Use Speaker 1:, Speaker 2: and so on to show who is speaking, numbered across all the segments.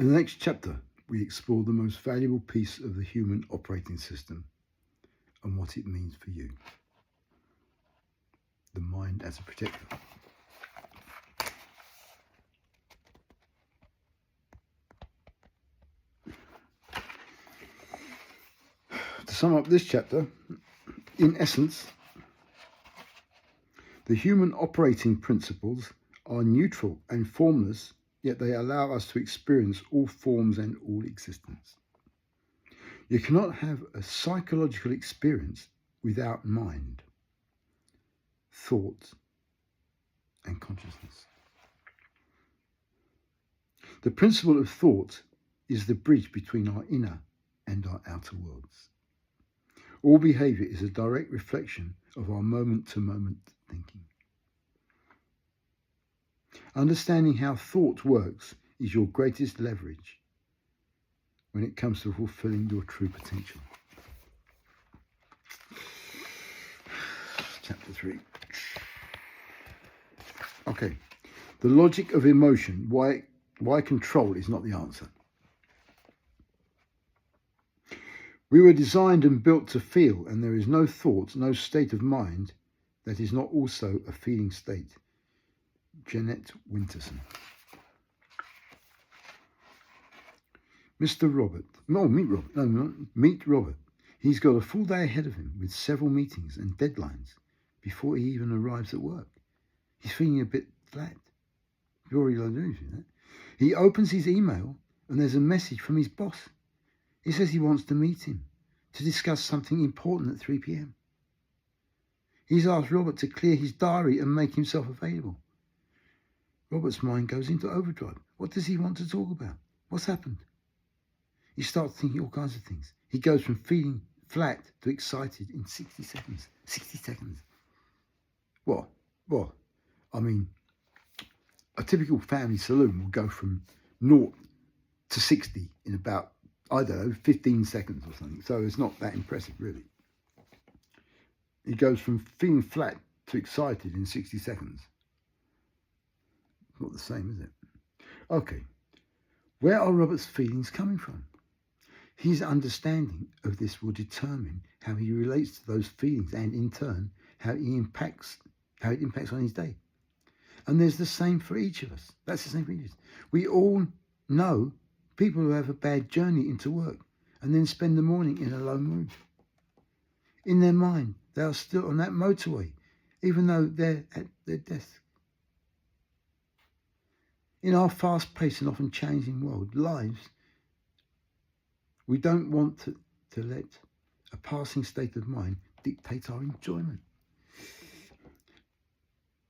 Speaker 1: In the next chapter, we explore the most valuable piece of the human operating system and what it means for you. The mind as a protector. To sum up this chapter, in essence, the human operating principles are neutral and formless, yet they allow us to experience all forms and all existence. You cannot have a psychological experience without mind, thought, and consciousness. The principle of thought is the bridge between our inner and our outer worlds. All behavior is a direct reflection of our moment-to-moment thinking. Understanding how thought works is your greatest leverage when it comes to fulfilling your true potential. Chapter 3. Okay, the logic of emotion, why control is not the answer. We were designed and built to feel, and there is no thought, no state of mind that is not also a feeling state. Jeanette Winterson. Meet Robert. He's got a full day ahead of him with several meetings and deadlines before he even arrives at work. He's feeling a bit flat. You already know that. He opens his email and there's a message from his boss. He says he wants to meet him to discuss something important at 3 p.m. He's asked Robert to clear his diary and make himself available. Robert's mind goes into overdrive. What does he want to talk about? What's happened? He starts thinking all kinds of things. He goes from feeling flat to excited in 60 seconds. 60 seconds. Well, I mean, a typical family saloon will go from 0 to 60 in about, 15 seconds or something. So it's not that impressive, really. He goes from feeling flat to excited in 60 seconds. Not the same, is it? Okay. Where are Robert's feelings coming from? His understanding of this will determine how he relates to those feelings and, in turn, how it impacts on his day. And there's the same for each of us. That's the same for each of us. We all know people who have a bad journey into work and then spend the morning in a low mood. In their mind, they are still on that motorway, even though they're at their desk. In our fast-paced and often changing lives, we don't want to let a passing state of mind dictate our enjoyment,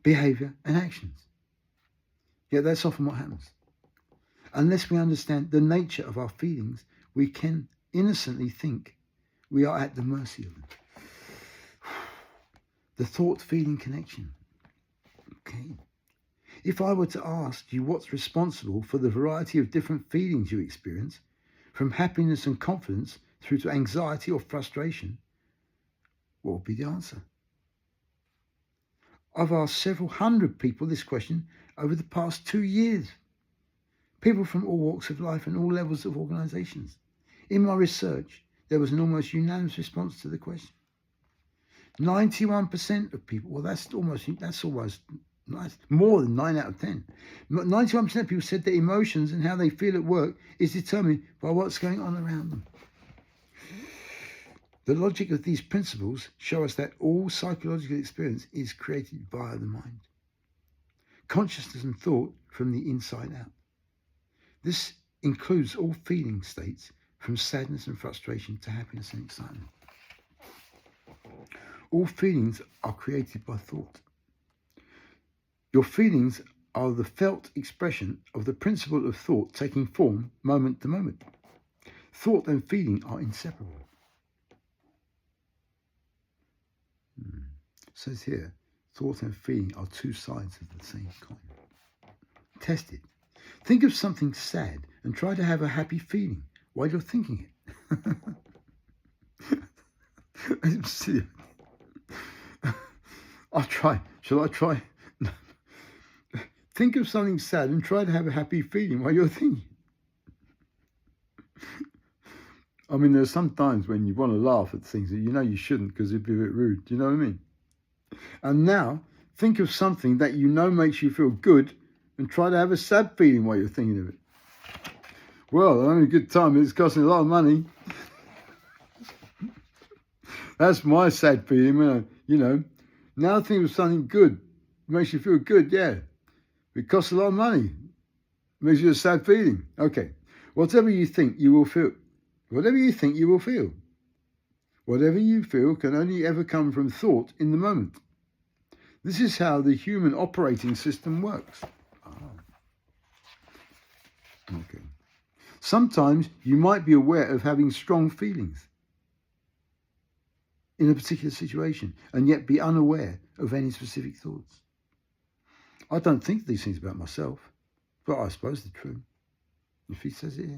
Speaker 1: behaviour and actions. Yet that's often what happens. Unless we understand the nature of our feelings, we can innocently think we are at the mercy of them. The thought-feeling connection. Okay. If I were to ask you what's responsible for the variety of different feelings you experience, from happiness and confidence through to anxiety or frustration, what would be the answer? I've asked several hundred people this question over the past 2 years. People from all walks of life and all levels of organisations. In my research, there was an almost unanimous response to the question. 91% of people, that's almost nice, more than 9 out of 10. 91% of people said that emotions and how they feel at work is determined by what's going on around them. The logic of these principles show us that all psychological experience is created via the mind. Consciousness and thought from the inside out. This includes all feeling states from sadness and frustration to happiness and excitement. All feelings are created by thought. Your feelings are the felt expression of the principle of thought taking form moment to moment. Thought and feeling are inseparable. It says here, thought and feeling are two sides of the same coin. Test it. Think of something sad and try to have a happy feeling while you're thinking it. I'm silly. I'll try. Shall I try? Think of something sad and try to have a happy feeling while you're thinking. I mean, there's some times when you want to laugh at things that you know you shouldn't because it'd be a bit rude. Do you know what I mean? And now, think of something that you know makes you feel good and try to have a sad feeling while you're thinking of it. Well, I'm having a good time. It's costing a lot of money. That's my sad feeling when now think of something good. It makes you feel good, yeah. It costs a lot of money. It makes you a sad feeling. Okay. Whatever you think, you will feel. Whatever you think, you will feel. Whatever you feel can only ever come from thought in the moment. This is how the human operating system works. Okay. Sometimes you might be aware of having strong feelings in a particular situation and yet be unaware of any specific thoughts. I don't think these things about myself, but I suppose they're true. If he says it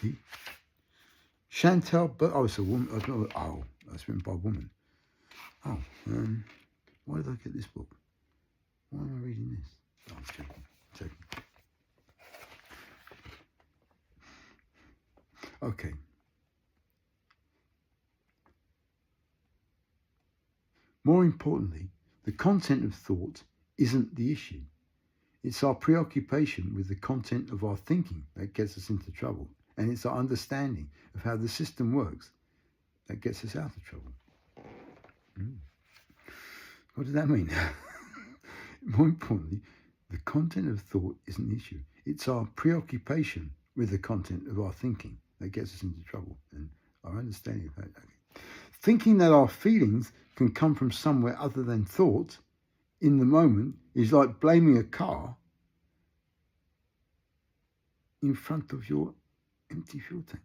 Speaker 1: here. Chantal, but it's a woman. I don't know. Oh, that's written by a woman. Oh, why did I get this book? Why am I reading this? Oh, I'm joking. Okay. More importantly, the content of thought isn't the issue. It's our preoccupation with the content of our thinking that gets us into trouble. And it's our understanding of how the system works that gets us out of trouble. What does that mean? More importantly, the content of thought isn't the issue. It's our preoccupation with the content of our thinking that gets us into trouble. And our understanding of that. Okay. Thinking that our feelings can come from somewhere other than thought in the moment is like blaming a car in front of your empty fuel tank.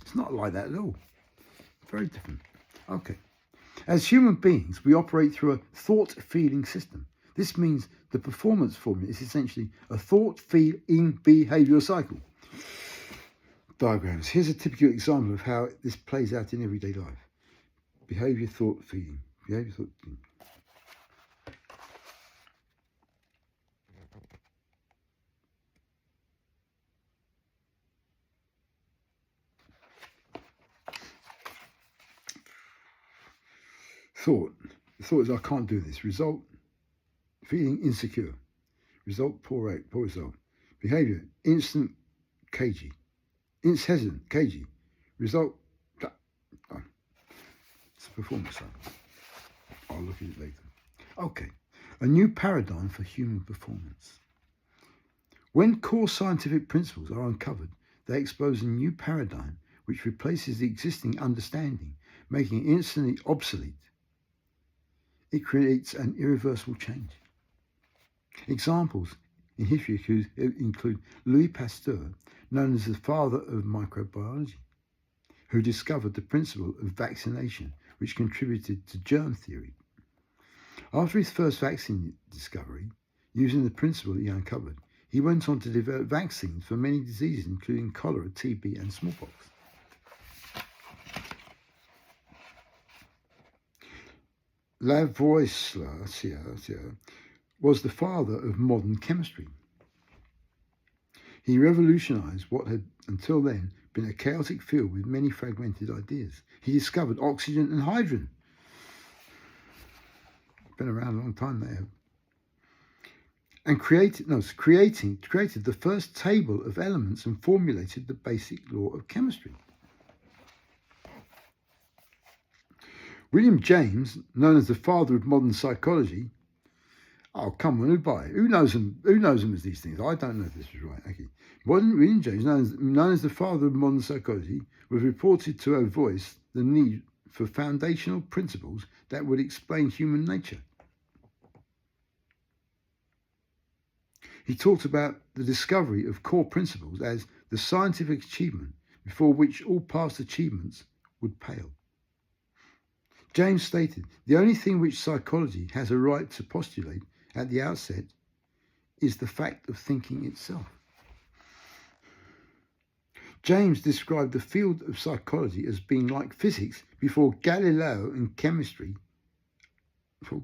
Speaker 1: It's not like that at all. Very different. Okay. As human beings, we operate through a thought-feeling system. This means the performance formula is essentially a thought-feeling-behavioural cycle. Diagrams. Here's a typical example of how this plays out in everyday life. Behaviour, thought, feeling. Behaviour, thought, feeling. Thought. The thought is, I can't do this. Result, feeling insecure. Result, poor result. Behaviour, instant, cagey. Hesitant, cagey. Result, it's a performance cycle. I'll look at it later. Okay, a new paradigm for human performance. When core scientific principles are uncovered, they expose a new paradigm which replaces the existing understanding, making it instantly obsolete. It creates an irreversible change. Examples in history include Louis Pasteur, known as the father of microbiology, who discovered the principle of vaccination, which contributed to germ theory. After his first vaccine discovery, using the principle he uncovered, he went on to develop vaccines for many diseases, including cholera, TB, and smallpox. Lavoisier was the father of modern chemistry. He revolutionized what had until then been a chaotic field with many fragmented ideas. He discovered oxygen and hydrogen. Been around a long time now. And created the first table of elements and formulated the basic law of chemistry. William James, known as the father of modern psychology, oh come on, who knows them? Who knows them as these things? I don't know if this is right. Okay, William James, known as the father of modern psychology, was reported to have voiced the need for foundational principles that would explain human nature. He talked about the discovery of core principles as the scientific achievement before which all past achievements would pale. James stated, the only thing which psychology has a right to postulate at the outset is the fact of thinking itself. James described the field of psychology as being like physics before Galileo and chemistry before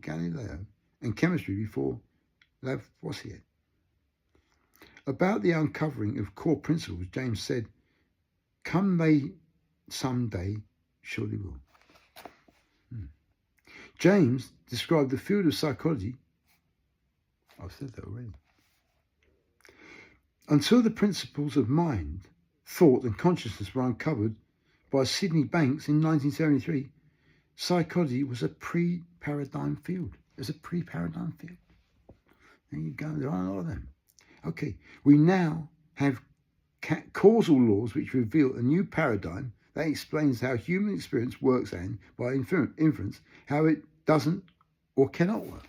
Speaker 1: Lavoisier. About the uncovering of core principles, James said, "Come they someday, surely will." James described the field of psychology. I've said that already. Until the principles of mind, thought, and consciousness were uncovered by Sydney Banks in 1973, psychology was a pre-paradigm field. It was a pre-paradigm field. There you go. There are a lot of them. Okay, we now have causal laws which reveal a new paradigm that explains how human experience works and, by inference, how it doesn't or cannot work.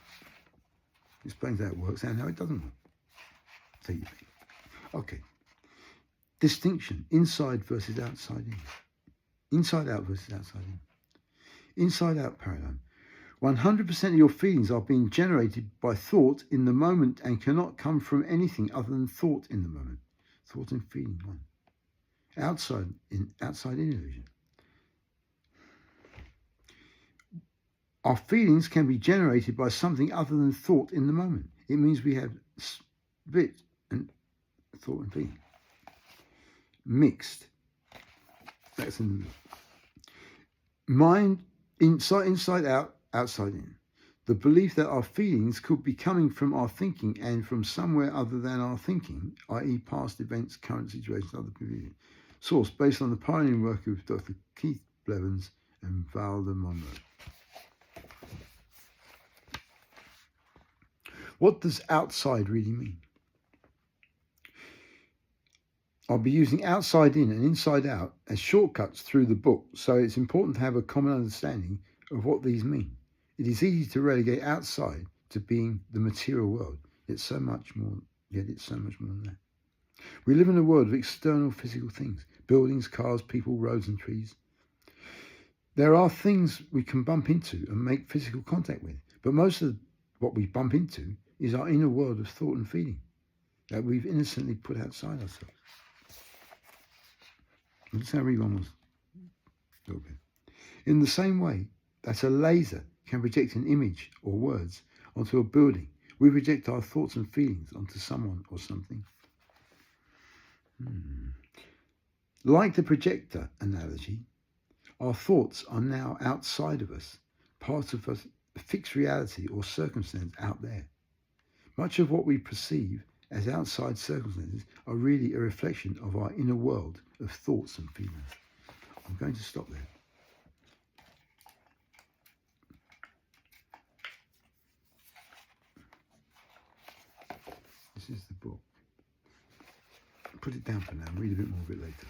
Speaker 1: It explains how it works and how it doesn't work. So you think. Okay. Distinction, inside versus outside in. Inside out versus outside in. Inside out paradigm. 100% of your feelings are being generated by thought in the moment and cannot come from anything other than thought in the moment. Thought and feeling, one. Outside in illusion. Our feelings can be generated by something other than thought in the moment. It means we have split and thought and feeling. Mixed. That's in the middle. Mind, inside out, outside in. The belief that our feelings could be coming from our thinking and from somewhere other than our thinking, i.e. past events, current situations, other people. Source, based on the pioneering work of Dr. Keith Blevins and Valda Monroe. What does outside really mean? I'll be using outside in and inside out as shortcuts through the book, so it's important to have a common understanding of what these mean. It is easy to relegate outside to being the material world, yet it's so much more than that. We live in a world of external physical things, buildings, cars, people, roads and trees. There are things we can bump into and make physical contact with, but most of what we bump into is our inner world of thought and feeling that we've innocently put outside ourselves. That's how I read one was a little bit. In the same way that a laser can project an image or words onto a building, we project our thoughts and feelings onto someone or something. Like the projector analogy, our thoughts are now outside of us, part of a fixed reality or circumstance out there. Much of what we perceive as outside circumstances are really a reflection of our inner world of thoughts and feelings. I'm going to stop there. This is the book. Put it down for now. Read a bit more of it later.